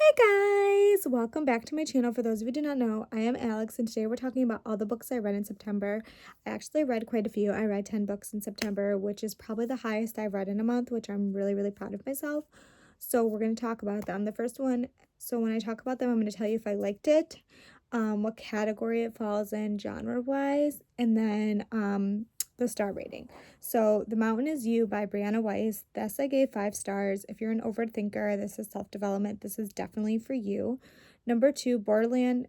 Hey guys, welcome back to my channel. For those of you who do not know, I am Alex, and today we're talking about all the books I read in September. I actually read quite a few. I read 10 books in September, which is probably the highest I've read in a month, which I'm really proud of myself. So we're going to talk about them. The first one, so when I talk about them, I'm going to tell you if I liked it, what category it falls in genre-wise, and then the star rating. So The Mountain Is You by Brianna Weiss. This I gave 5 stars. If you're an overthinker, this is self-development. This is definitely for you. Number 2, Borderland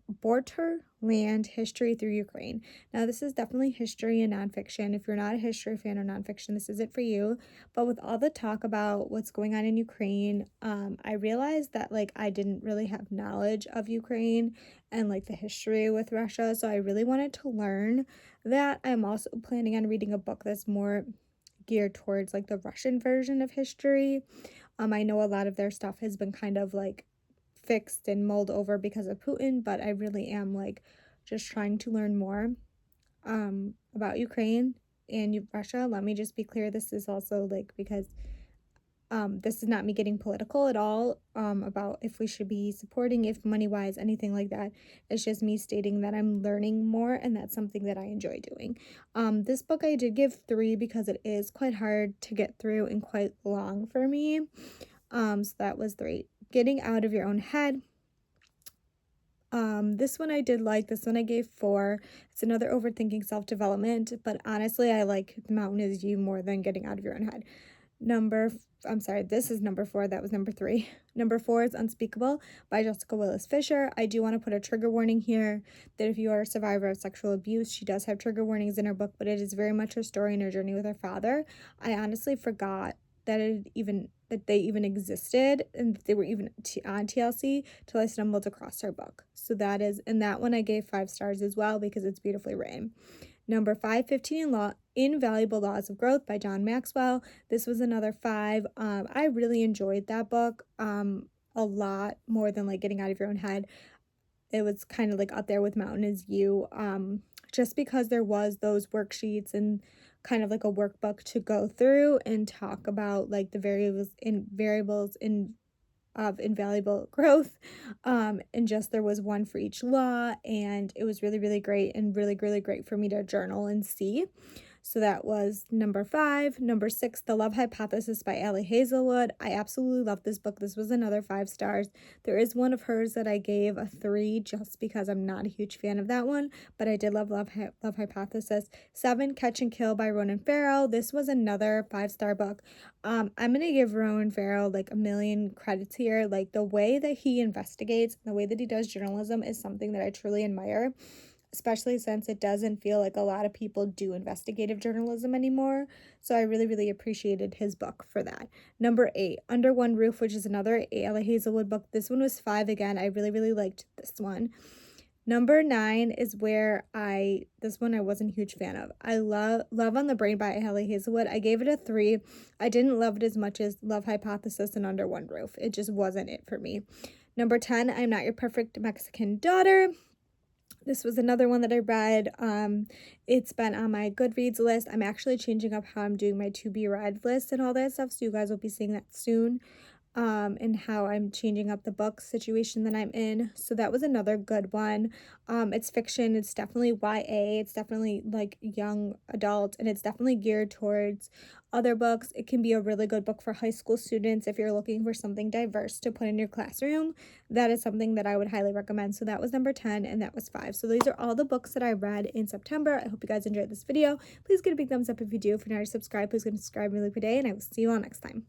History Through Ukraine. Now, this is definitely history and nonfiction. If you're not a history fan or nonfiction, this isn't for you. But with all the talk about what's going on in Ukraine, I realized that I didn't really have knowledge of Ukraine and the history with Russia. So I really wanted to learn that. I'm also planning on reading a book that's more geared towards the Russian version of history. I know a lot of their stuff has been kind of fixed and mulled over because of Putin, but I really am just trying to learn more about Ukraine and Russia. Let me just be clear, this is also because this is not me getting political at all about if we should be supporting, if money-wise, anything like that. It's just me stating that I'm learning more, and that's something that I enjoy doing. This book I did give 3 because it is quite hard to get through and quite long for me. So that was 3. Getting Out of Your Own Head. This one I did like. This one I gave 4. It's another overthinking self-development, but honestly, I like The Mountain Is You more than Getting Out of Your Own Head. I'm sorry, this is number 4. That was number 3. Number 4 is Unspeakable by Jessica Willis Fisher. I do want to put a trigger warning here that if you are a survivor of sexual abuse, she does have trigger warnings in her book, but it is very much her story and her journey with her father. I honestly forgot that they even existed and that they were even on TLC till I stumbled across her book. So and that one I gave 5 stars as well because it's beautifully written. Number 5, 15 Invaluable Laws of Growth by John Maxwell. This was another 5. I really enjoyed that book a lot more than Getting Out of Your Own Head. It was kind of up there with Mountain Is You, just because there was those worksheets and kind of a workbook to go through and talk about the variables of invaluable growth, and just there was one for each law, and it was really great and really great for me to journal and see. So that was number 5. Number 6, The Love Hypothesis by Ali Hazelwood. I absolutely love this book. This was another 5 stars. There is one of hers that I gave a 3 just because I'm not a huge fan of that one, but I did love Love Hypothesis. 7, Catch and Kill by Ronan Farrow. This was another 5-star book. I'm going to give Ronan Farrow a million credits here. The way that he investigates, the way that he does journalism is something that I truly admire, especially since it doesn't feel like a lot of people do investigative journalism anymore. So I really appreciated his book for that. Number 8, Under One Roof, which is another Ali Hazelwood book. This one was 5 again. I really liked this one. Number 9 is this one I wasn't a huge fan of. I love on the Brain by Ali Hazelwood. I gave it a 3. I didn't love it as much as Love Hypothesis and Under One Roof. It just wasn't it for me. Number 10, I'm Not Your Perfect Mexican Daughter. This was another one that I read. It's been on my Goodreads list. I'm actually changing up how I'm doing my to be read list and all that stuff, so you guys will be seeing that soon. And how I'm changing up the book situation that I'm in. So that was another good one. It's fiction. It's definitely YA. It's definitely young adult, and it's definitely geared towards other books. It can be a really good book for high school students if you're looking for something diverse to put in your classroom. That is something that I would highly recommend. So that was number 10, and that was 5. So these are all the books that I read in September. I hope you guys enjoyed this video. Please give it a big thumbs up if you do. If you're not subscribed, please subscribe really today, and I will see you all next time.